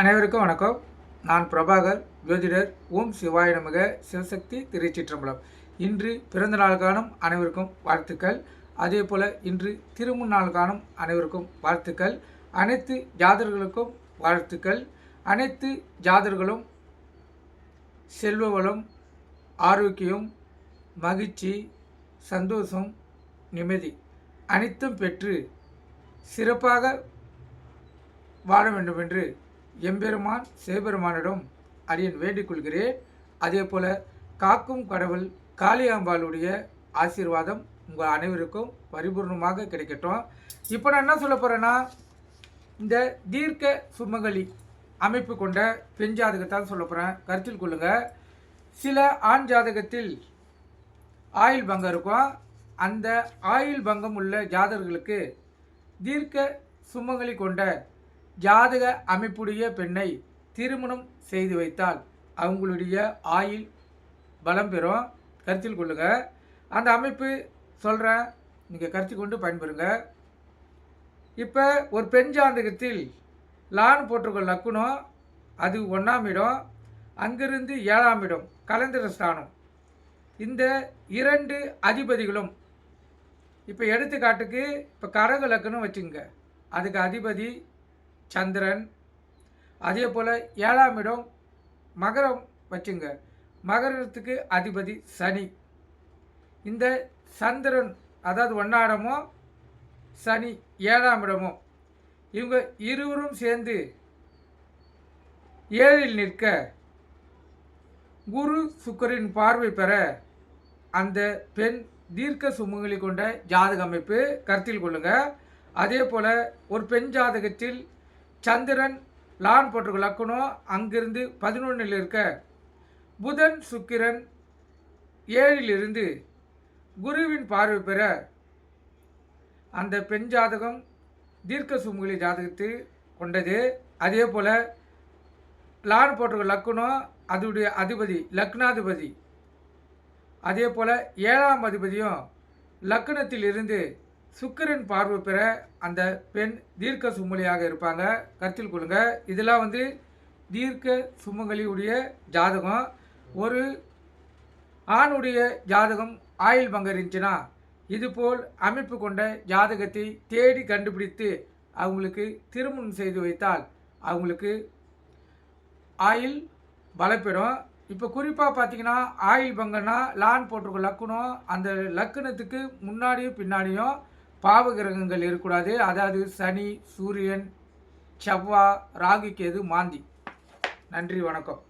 அனைவருக்கும் வணக்கம். நான் பிரபாகர், ஜோதிடர். ஓம் சிவாய நமக. சிவசக்தி திருச்சிற்றம்பலம். இன்று பிறந்த நாள் காணும் அனைவருக்கும் வாழ்த்துக்கள். அதே போல் இன்று திருமண நாள் காணும் அனைவருக்கும் வாழ்த்துக்கள். அனைத்து ஜாதகர்களுக்கும் வாழ்த்துக்கள். அனைத்து ஜாதகர்களும் செல்வ வளம், ஆரோக்கியம், மகிழ்ச்சி, சந்தோஷம், நிம்மதி அனைத்தும் பெற்று சிறப்பாக வாழ வேண்டும் என்று எம்பெருமான் சிவபெருமானிடம் அடியன் வேண்டிக் கொள்கிறேன். அதே போல் காக்கும் கடவுள் காளியாம்பாளுடைய ஆசீர்வாதம் உங்கள் அனைவருக்கும் பரிபூர்ணமாக கிடைக்கட்டும். இப்போ நான் என்ன சொல்ல போகிறேன்னா, இந்த தீர்க்க சுமங்கலி அமைப்பு கொண்ட பெண் ஜாதகத்தான் சொல்ல போகிறேன். கருத்தில் கொள்ளுங்கள். சில ஆண் ஜாதகத்தில் ஆயுள் பங்கம் இருக்கும். அந்த ஆயுள் பங்கம் உள்ள ஜாதகர்களுக்கு தீர்க்க சுமங்கலி கொண்ட ஜாதக அமைப்புடைய பெண்ணை திருமணம் செய்து வைத்தால் அவங்களுடைய ஆயுள் பலம் பெறும். கருத்தில் கொள்ளுங்க. அந்த அமைப்பு சொல்கிறேன், நீங்கள் கருத்தில் கொண்டு பயன்பெறுங்க. இப்போ ஒரு பெண் ஜாதகத்தில் லான் போட்டிருக்க லக்குனம், அது 1ஆம் இடம், அங்கிருந்து 7ஆம் இடம் கலந்திர ஸ்தானம். இந்த 2 அதிபதிகளும் இப்போ எடுத்துக்காட்டுக்கு இப்போ கடக லக்குனம் வச்சுங்க, அதுக்கு அதிபதி சந்திரன். அதே போல் 7ஆம் இடம் மகரம் வச்சுங்க, மகரத்துக்கு அதிபதி சனி. இந்த சந்திரன் அதாவது 1ஆம் இடமோ சனி 7ஆம் இடமோ இவங்க இருவரும் சேர்ந்து 7இல் நிற்க குரு சுக்கிரன் பார்வை பெற அந்த பெண் தீர்க்க சுமங்கலி கொண்ட ஜாதக அமைப்பு கருத்தில் கொள்ளுங்க. அதே போல் ஒரு பெண் ஜாதகத்தில் சந்திரன் லான் போட்டிருக்க லக்குனம், அங்கிருந்து 11இல் இருக்க புதன் சுக்கிரன் 7இல் இருந்து குருவின் பார்வை பெற அந்த பெண் ஜாதகம் தீர்க்க சுமங்கலி ஜாதகத்தை கொண்டது. அதே போல் லான் போட்டிருக்க லக்குனம், அதனுடைய அதிபதி லக்னாதிபதி. அதே போல் 7ஆம் அதிபதியும் லக்னத்தில் இருந்து சுக்கிரன் பார்வை பெற அந்த பெண் தீர்க்க சுமங்கலியாக இருப்பாங்க. கருத்தில் கொள்ளுங்க. இதெல்லாம் தீர்க்க சுமங்கலியுடைய ஜாதகம். ஒரு ஆணுடைய ஜாதகம் ஆயுள் பங்கம் இருந்துச்சுன்னா இதுபோல் அமைப்பு கொண்ட ஜாதகத்தை தேடி கண்டுபிடித்து அவங்களுக்கு திருமணம் செய்து வைத்தால் அவங்களுக்கு ஆயுள் பலப்பெறும். இப்போ குறிப்பாக பார்த்தீங்கன்னா ஆயுள் பங்கம்னா லான் போட்டிருக்க லக்குனம், அந்த லக்குனத்துக்கு முன்னாடியும் பின்னாடியும் பாவகிரகங்கள் இருக்கக்கூடாது. அதாவது சனி, சூரியன், செவ்வாய், ராகு, கேது, மாந்தி. நன்றி, வணக்கம்.